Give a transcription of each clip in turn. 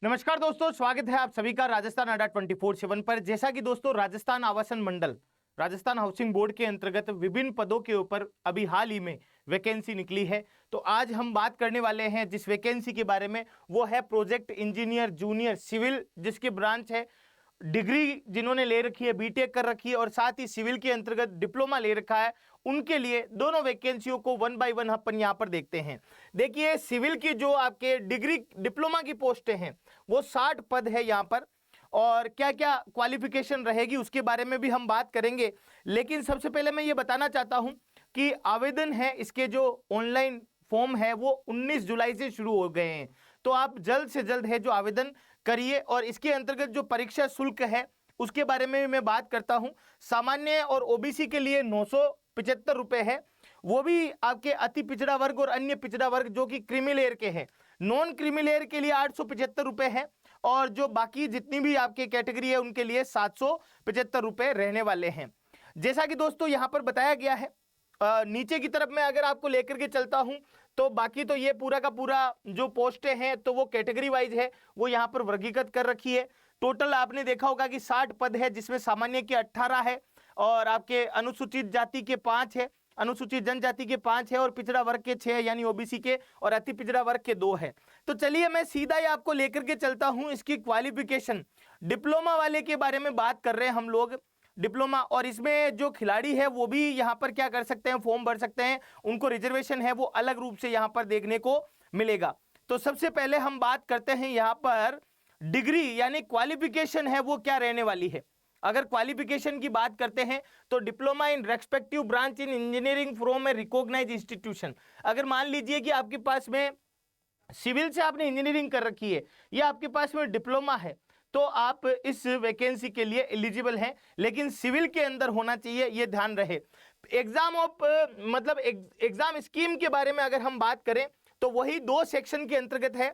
नमस्कार दोस्तों, स्वागत है आप सभी का राजस्थान अड्डा 24/7 पर। जैसा कि दोस्तों राजस्थान आवासन मंडल, राजस्थान हाउसिंग बोर्ड के अंतर्गत विभिन्न पदों के ऊपर अभी हाल ही में वैकेंसी निकली है। तो आज हम बात करने वाले हैं जिस वैकेंसी के बारे में, वो है प्रोजेक्ट इंजीनियर जूनियर सिविल, जिसकी ब्रांच है डिग्री जिन्होंने ले रखी है, बीटेक कर रखी है और साथ ही सिविल के अंतर्गत डिप्लोमा ले रखा है, उनके लिए दोनों वैकेंसियों को वन बाय वन अपन यहाँ पर देखते हैं। देखिए, सिविल की जो आपके डिग्री डिप्लोमा की पोस्टें हैं वो 60 पद है यहाँ पर, और क्या क्या क्वालिफिकेशन रहेगी उसके बारे में भी हम बात करेंगे। लेकिन सबसे पहले मैं ये बताना चाहता हूँ कि आवेदन है, इसके जो ऑनलाइन फॉर्म है वो 19 जुलाई से शुरू हो गए हैं। तो आप जल्द से जल्द है जो आवेदन करिए। और इसके अंतर्गत जो परीक्षा शुल्क है उसके बारे में मैं बात करता हूं। सामान्य और ओबीसी के लिए 975 रुपए है, वो भी आपके अति पिछड़ा वर्ग और अन्य पिछड़ा वर्ग जो कि क्रीमी लेयर के हैं। नॉन क्रीमी लेयर के लिए 875 रुपए है, और जो बाकी जितनी भी आपके कैटेगरी है उनके लिए 775 रुपए रहने वाले हैं। जैसा कि दोस्तों यहाँ पर बताया गया है, नीचे की तरफ मैं अगर आपको लेकर के चलता हूं तो बाकी तो ये पूरा का पूरा जो पोस्टें हैं तो वो कैटेगरी वाइज है, वो यहाँ पर वर्गीकृत कर रखी है। टोटल आपने देखा होगा कि 60 पद है, जिसमें सामान्य के 18 है और आपके अनुसूचित जाति के 5 है, अनुसूचित जनजाति के 5 है और पिछड़ा वर्ग के 6 है, यानी ओबीसी के और अति पिछड़ा वर्ग के 2 है। तो चलिए मैं सीधा ही आपको लेकर के चलता हूं। इसकी क्वालिफिकेशन डिप्लोमा वाले के बारे में बात कर रहे हैं हम लोग, डिप्लोमा, और इसमें जो खिलाड़ी है वो भी यहाँ पर क्या कर सकते हैं, फॉर्म भर सकते हैं। उनको रिजर्वेशन है वो अलग रूप से यहाँ पर देखने को मिलेगा। तो सबसे पहले हम बात करते हैं यहाँ पर डिग्री यानी क्वालिफिकेशन है वो क्या रहने वाली है। अगर क्वालिफिकेशन की बात करते हैं तो diploma in respective branch in engineering from a recognised institution. अगर मान लीजिए कि आपके पास में सिविल से आपने इंजीनियरिंग कर रखी है या आपके पास में डिप्लोमा है, तो आप इस वैकेंसी के लिए एलिजिबल हैं, लेकिन सिविल के अंदर होना चाहिए, ये ध्यान रहे। एग्जाम ऑफ मतलब एग्जाम स्कीम के बारे में अगर हम बात करें तो वही 2 सेक्शन के अंतर्गत है,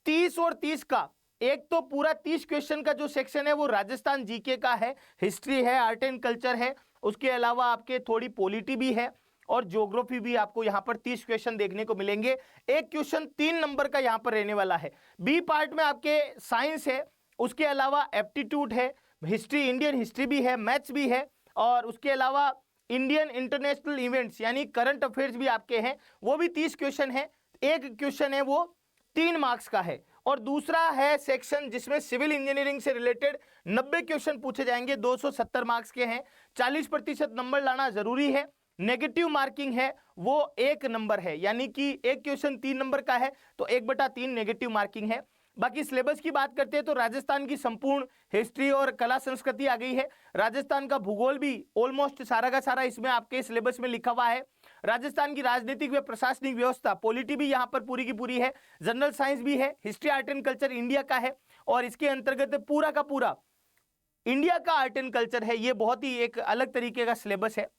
30 और 30 का। एक तो पूरा 30 क्वेश्चन का जो सेक्शन है वो राजस्थान जीके का है, हिस्ट्री है, आर्ट एंड कल्चर है, उसके अलावा आपके थोड़ी पॉलिटी भी है और ज्योग्राफी भी। आपको यहाँ पर 30 क्वेश्चन देखने को मिलेंगे। एक क्वेश्चन 3 नंबर का यहाँ पर रहने वाला है। बी पार्ट में आपके साइंस है, उसके अलावा एप्टीट्यूड है, हिस्ट्री, इंडियन हिस्ट्री भी है, मैथ्स भी है, और उसके अलावा इंडियन इंटरनेशनल इवेंट्स यानी करंट अफेयर्स भी आपके हैं, वो भी 30 क्वेश्चन है। एक क्वेश्चन है वो 3 मार्क्स का है, और दूसरा है सेक्शन जिसमें सिविल इंजीनियरिंग से रिलेटेड 90 क्वेश्चन पूछे जाएंगे, 270 मार्क्स के हैं। 40% नंबर लाना जरूरी है। नेगेटिव मार्किंग है वो 1 नंबर है, यानी कि एक क्वेश्चन 3 नंबर का है तो 1/3 नेगेटिव मार्किंग है। बाकी सिलेबस की बात करते हैं तो राजस्थान की संपूर्ण हिस्ट्री और कला संस्कृति आ गई है। राजस्थान का भूगोल भी ऑलमोस्ट सारा का सारा इसमें आपके सिलेबस में लिखा हुआ है। राजस्थान की राजनीतिक व प्रशासनिक व्यवस्था, पॉलिटी भी यहाँ पर पूरी की पूरी है। जनरल साइंस भी है, history art and culture India का है, और इसके अंतर्गत पूरा का पूरा इंडिया का आर्ट एंड कल्चर है। ये बहुत ही एक अलग तरीके का सिलेबस है।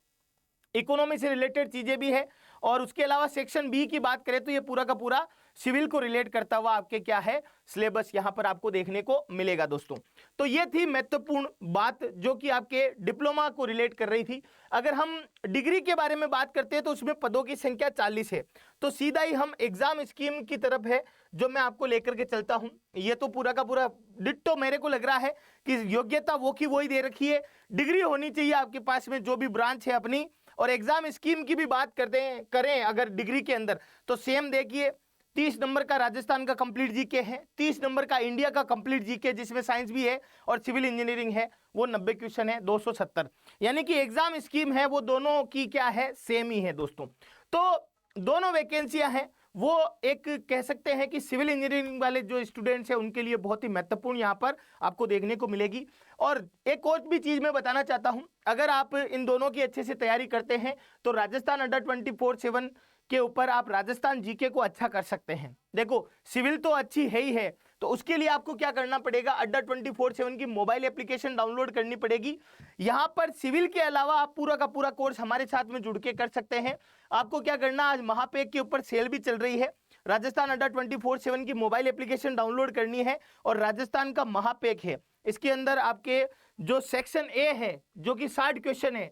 इकोनॉमी से रिलेटेड चीजें भी है, और उसके अलावा सेक्शन बी की बात करें तो ये पूरा का पूरा सिविल को रिलेट करता हुआ आपके क्या है सिलेबस यहाँ पर आपको देखने को मिलेगा दोस्तों। तो ये थी महत्वपूर्ण बात जो कि आपके डिप्लोमा को रिलेट कर रही थी। अगर हम डिग्री के बारे में बात करते हैं तो उसमें पदों की संख्या 40 है। तो सीधा ही हम एग्जाम स्कीम की तरफ है जो मैं आपको लेकर के चलता हूं। ये तो पूरा का पूरा डिट्टो मेरे को लग रहा है कि योग्यता वो की वही दे रखी है, डिग्री होनी चाहिए आपके पास में जो भी ब्रांच है अपनी। और एग्जाम स्कीम की भी बात करते हैं करें अगर डिग्री के अंदर तो सेम देखिए, 30 नंबर का राजस्थान का कंप्लीट जीके है, 30 नंबर का इंडिया का कंप्लीट जीके जिसमें साइंस भी है और सिविल इंजीनियरिंग है, वो 90 क्वेश्चन है, 270। यानी कि एग्जाम स्कीम है वो दोनों की क्या है, सेम ही है दोस्तों। तो दोनों वैकेंसियां हैं वो एक कह सकते हैं कि सिविल इंजीनियरिंग वाले जो स्टूडेंट्स हैं उनके लिए बहुत ही महत्वपूर्ण यहाँ पर आपको देखने को मिलेगी। और एक और भी चीज मैं बताना चाहता हूं, अगर आप इन दोनों की अच्छे से तैयारी करते हैं तो राजस्थान अड्डा 24/7 के ऊपर आप राजस्थान जीके को अच्छा कर सकते हैं। देखो, सिविल तो अच्छी है ही है, तो उसके लिए आपको क्या करना पड़ेगा, अड्डा 24/7 की मोबाइल एप्लीकेशन डाउनलोड करनी पड़ेगी। यहाँ पर सिविल के अलावा आप पूरा का पूरा कोर्स हमारे साथ में जुड़ के कर सकते हैं। आपको क्या करना, आज महापेक के ऊपर सेल भी चल रही है, राजस्थान अड्डा 24/7 की मोबाइल एप्लीकेशन डाउनलोड करनी है, और राजस्थान का महापेक है, इसके अंदर आपके जो सेक्शन ए है जो कि 60 क्वेश्चन है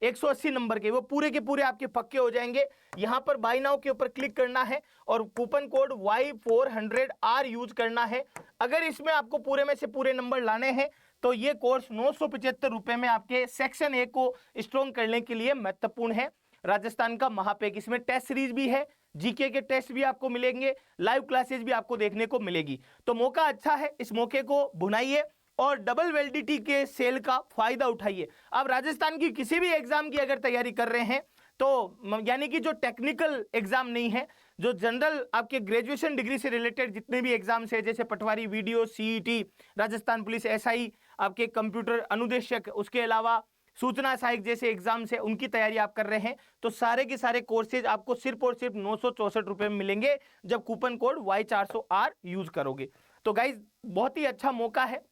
180 नंबर के, वो पूरे के पूरे आपके पक्के हो जाएंगे। यहां पर बाय नाउ के ऊपर क्लिक करना है और कूपन कोड Y400R यूज करना है। अगर इसमें आपको पूरे में से पूरे नंबर लाने हैं तो ये कोर्स 975 रुपए में आपके सेक्शन ए को स्ट्रॉन्ग करने के लिए महत्वपूर्ण है। राजस्थान का महापेक, इसमें टेस्ट सीरीज भी है, जीके के टेस्ट भी आपको मिलेंगे, लाइव क्लासेस भी आपको देखने को मिलेगी। तो मौका अच्छा है, इस मौके को भुनाइए और डबल वैलिडिटी के सेल का फायदा उठाइए। अब राजस्थान की किसी भी एग्जाम की अगर तैयारी कर रहे हैं तो यानी कि जो टेक्निकल एग्जाम नहीं है, जो जनरल आपके ग्रेजुएशन डिग्री से रिलेटेड जितने भी एग्जाम्स है, जैसे patwari, VDO, CET, Rajasthan police, SI, आपके कंप्यूटर अनुदेशक, उसके अलावा सूचना सहायक जैसे एग्जाम्स है, उनकी तैयारी आप कर रहे हैं तो सारे के सारे कोर्सेज आपको सिर्फ और सिर्फ 964 रुपए में मिलेंगे जब कूपन कोड Y400R यूज करोगे। तो गाइज बहुत ही अच्छा मौका है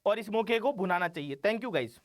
और इस मौके को भुनाना चाहिए। Thank you guys.